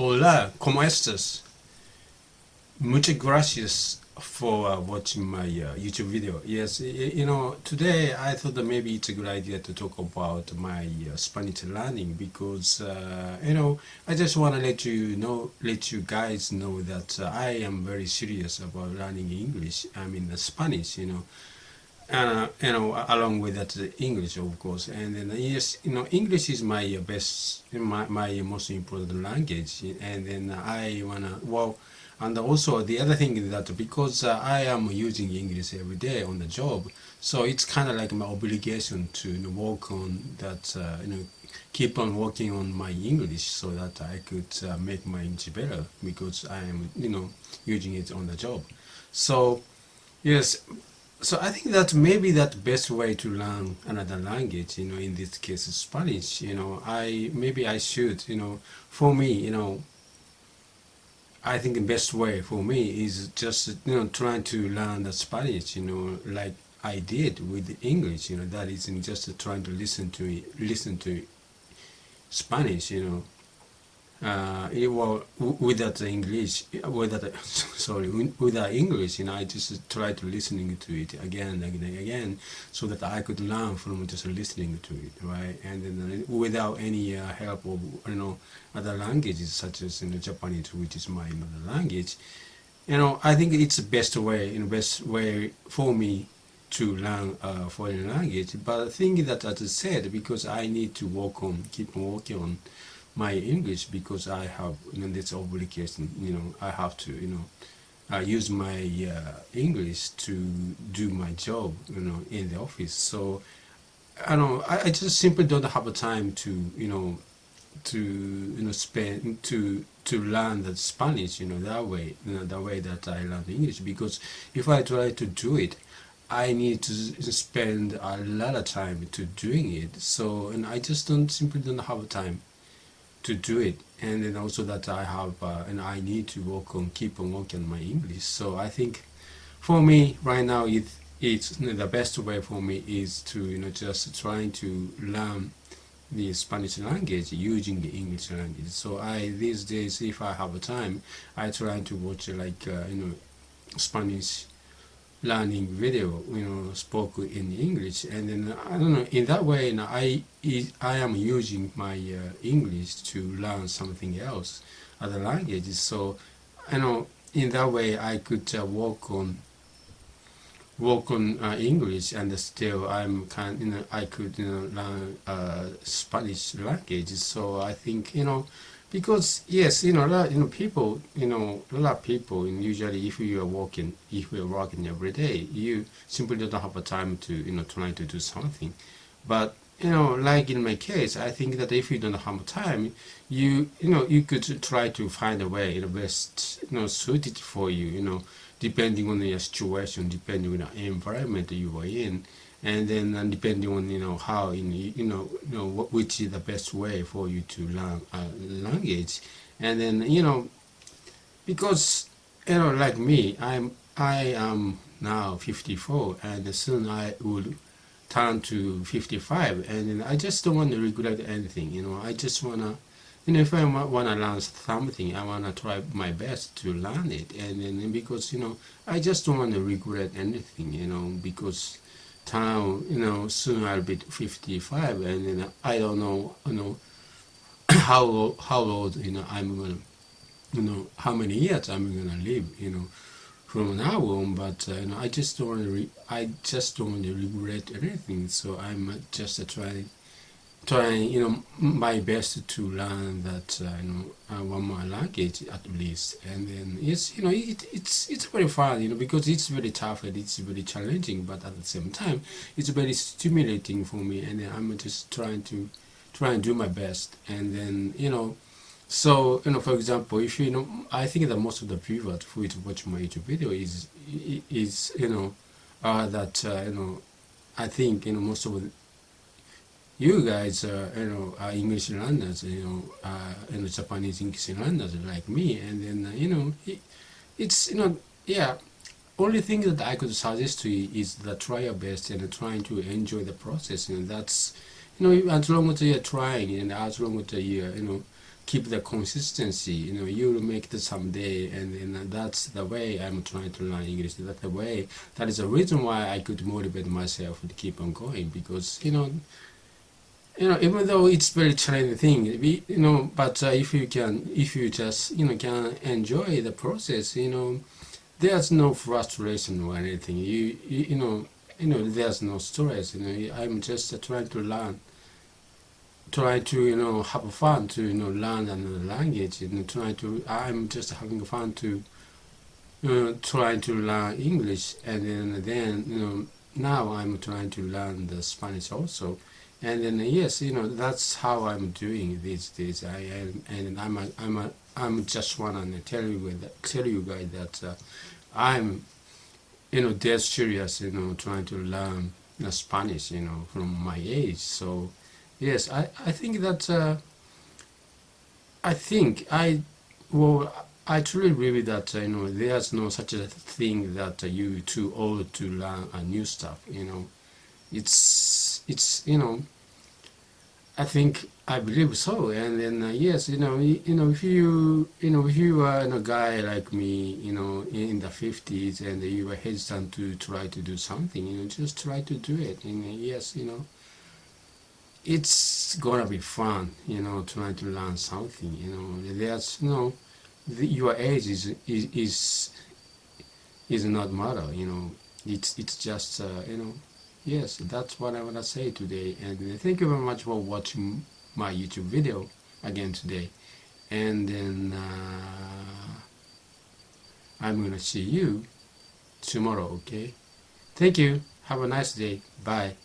Hola, ¿cómo estás? Muchas gracias for watching my YouTube video. Yes, today I thought that maybe it's a good idea to talk about my Spanish learning because, I just want to let you guys know that I am very serious about learning English. I mean, Spanish, along with that English, of course. And then yes, English is my my most important language. And then I wanna and also the other thing is that because I am using English every day on the job, so it's kind of like my obligation to work on that. Keep on working on my English so that I could make my English better because I am using it on the job. So yes. So I think that maybe that best way to learn another language, in this case Spanish, I should, for me, I think the best way for me is just, trying to learn the Spanish, like I did with English, that is just trying to listen to Spanish, without English, without English, I just try to listening to it again and again, so that I could learn from just listening to it, right? And then without any help of other languages such as Japanese, which is my mother language, I think it's the best way for me to learn a foreign language. But the thing that, as I said, because I need to keep working on my English because I have this obligation, I have to use my English to do my job in the office. So I just simply don't have a time to spend to learn the Spanish that way, the way that I learn English, because if I try to do it, I need to spend a lot of time to doing it. So I just simply don't have time to do it. And then also that I have and I need to keep on working on my English. So I think for me right now it's the best way for me is to just trying to learn the Spanish language using the English language. So these days, if I have a time, I try to watch Spanish learning video spoken in English, and then I don't know, in that way I am using my English to learn something else, other languages. So in that way I could work on English, and still I could learn Spanish language. So I think because yes, a lot of people, usually if you are working every day, you simply don't have a time to try to do something. But like in my case, I think that if you don't have time, you could try to find a way best suited for you, depending on your situation, depending on the environment you are in. And then depending on how which is the best way for you to learn a language. And then because like me, I am now 54, and soon I would turn to 55, and then I just don't want to regret anything. I just wanna if I wanna learn something, I wanna try my best to learn it. And then because I just don't want to regret anything, because soon I'll be 55, and then I don't know, how old, I'm gonna, how many years I'm gonna live, from now on. But I just don't want to regret anything. So I'm just trying, my best to learn that one more language at least. And then it's very fun, because it's very tough and it's very challenging, but at the same time it's very stimulating for me, and then I'm just trying to do my best. And then so for example, if I think that most of the people who watch my YouTube video is that I think most of you guys are English learners, Japanese English learners like me. And then it's yeah, only thing that I could suggest to you is that try your best and trying to enjoy the process. That's as long as you're trying, and as long as you're keep the consistency. You'll make it someday, and that's the way I'm trying to learn English. That's the way. That is the reason why I could motivate myself to keep on going, because even though it's very challenging thing, but if you just can enjoy the process, there's no frustration or anything. There's no stress. I'm just trying to learn, try to have fun to learn another language, and I'm just having fun to trying to learn English, and then now I'm trying to learn the Spanish also. And then yes, that's how I'm doing these days. I'm just wanna tell you guys that I'm dead serious, trying to learn Spanish, from my age. So yes, I think that I truly believe that there's no such a thing that you too old to learn new stuff. It's I think I believe so. And then yes, if you are a guy like me, in the 50s, and you are hesitant to try to do something, just try to do it. And yes, it's gonna be fun, trying to learn something. There's your age is not matter. It's just yes, that's what I want to say today. And thank you very much for watching my YouTube video again today. And then I'm gonna see you tomorrow. Okay, thank you, have a nice day, bye.